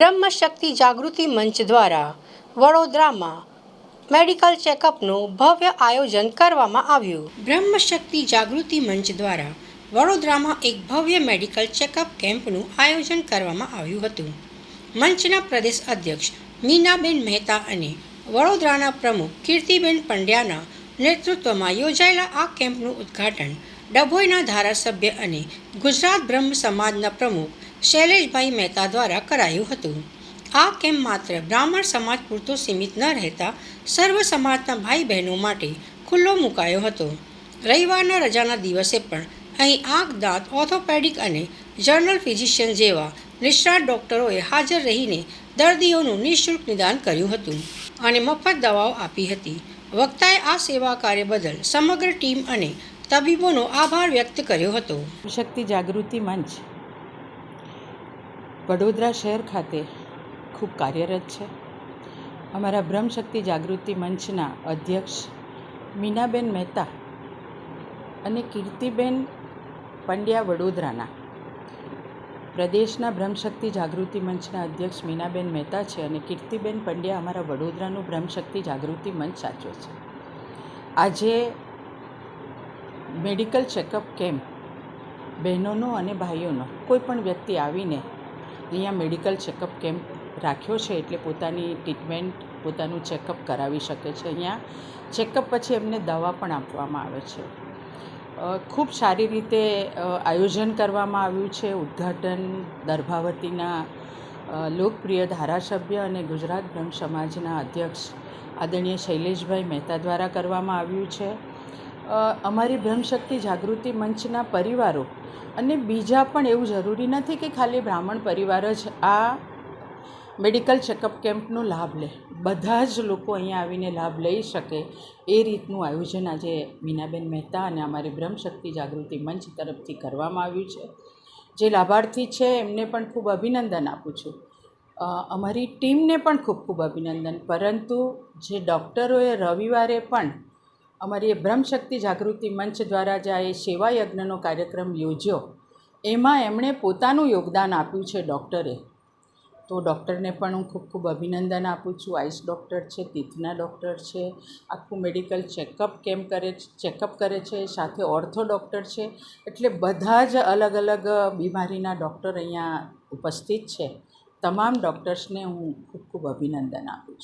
બ્રહ્મશક્તિ જાગૃતિ મંચ દ્વારા વડોદરામાં મેડિકલ ચેકઅપનું ભવ્ય આયોજન કરવામાં આવ્યું. બ્રહ્મશક્તિ જાગૃતિ મંચ દ્વારા વડોદરામાં એક ભવ્ય મેડિકલ ચેકઅપ કેમ્પનું આયોજન કરવામાં આવ્યું હતું. મંચના પ્રદેશ અધ્યક્ષ મીનાબેન મહેતા અને વડોદરાના પ્રમુખ કીર્તિબેન પંડ્યાના નેતૃત્વમાં યોજાયેલા આ કેમ્પનું ઉદ્ઘાટન ડભોઈના ધારાસભ્ય અને ગુજરાત બ્રહ્મ સમાજના પ્રમુખ શૈલેષભાઈ મહેતા દ્વારા કરાયું હતું. આ કેમ્પ માત્ર બ્રાહ્મણ સમાજ પૂરતો સીમિત ન રહેતા સર્વ સમાજના ભાઈ બહેનો માટે ખુલ્લો મુકાયો હતો. રવિવારના રજાના દિવસે પણ અહીં આંખ, દાંત, ઓર્થોપેડિક અને જનરલ ફિઝિશિયન જેવા નિષ્ણાત ડૉક્ટરોએ હાજર રહીને દર્દીઓનું નિઃશુલ્ક નિદાન કર્યું હતું અને મફત દવાઓ આપી હતી. વક્તાએ આ સેવા કાર્ય બદલ સમગ્ર ટીમ અને તબીબોનો આભાર વ્યક્ત કર્યો હતો. શક્તિ જાગૃતિ મંચ વડોદરા શહેર ખાતે ખૂબ કાર્યરત છે. અમારા બ્રહ્મશક્તિ જાગૃતિ મંચના અધ્યક્ષ મીનાબેન મહેતા અને કીર્તિબેન પંડ્યા વડોદરાના, પ્રદેશના બ્રહ્મશક્તિ જાગૃતિ મંચના અધ્યક્ષ મીનાબેન મહેતા છે અને કીર્તિબેન પંડ્યા અમારા વડોદરાનું બ્રહ્મશક્તિ જાગૃતિ મંચ સાચવે છે. આજે મેડિકલ ચેકઅપ કેમ્પ બહેનોનો અને ભાઈઓનો કોઈ પણ વ્યક્તિ આવીને અહીંયા મેડિકલ ચેકઅપ કેમ્પ રાખ્યો છે એટલે પોતાની ટ્રીટમેન્ટ, પોતાનું ચેકઅપ કરાવી શકે છે. અહીંયા ચેકઅપ પછી એમને દવા પણ આપવામાં આવે છે. ખૂબ સારી રીતે આયોજન કરવામાં આવ્યું છે. ઉદ્ઘાટન દર્ભાવતીના લોકપ્રિય ધારાસભ્ય અને ગુજરાત બ્રહ્મ સમાજના અધ્યક્ષ આદરણીય શૈલેષભાઈ મહેતા દ્વારા કરવામાં આવ્યું છે. અમારી બ્રહ્મશક્તિ જાગૃતિ મંચના પરિવારો અને બીજા પણ એવું જરૂરી નથી કે ખાલી બ્રાહ્મણ પરિવાર જ આ મેડિકલ ચેકઅપ કેમ્પનો લાભ લે, બધા જ લોકો અહીંયા આવીને લાભ લઈ શકે એ રીતનું આયોજન આજે મીનાબેન મહેતા અને અમારી બ્રહ્મશક્તિ જાગૃતિ મંચ તરફથી કરવામાં આવ્યું છે. જે લાભાર્થી છે એમને પણ ખૂબ અભિનંદન આપું છું. અમારી ટીમને પણ ખૂબ ખૂબ અભિનંદન. પરંતુ જે ડૉક્ટરોએ રવિવારે પણ અમારી બ્રહ્મશક્તિ જાગૃતિ મંચ દ્વારા જે આ સેવા યજ્ઞનો કાર્યક્રમ યોજ્યો એમાં એમણે પોતાનું યોગદાન આપ્યું છે ડૉક્ટરે. તો ડૉક્ટરને પણ હું ખૂબ ખૂબ અભિનંદન આપું છું. આઈસ ડૉક્ટર છે, તીથના ડૉક્ટર છે, આખું મેડિકલ ચેકઅપ કરે છે, સાથે ઓર્થો ડૉક્ટર છે. એટલે બધા જ અલગ અલગ બીમારીના ડૉક્ટર અહીંયા ઉપસ્થિત છે. તમામ ડૉક્ટર્સને હું ખૂબ ખૂબ અભિનંદન આપું છું.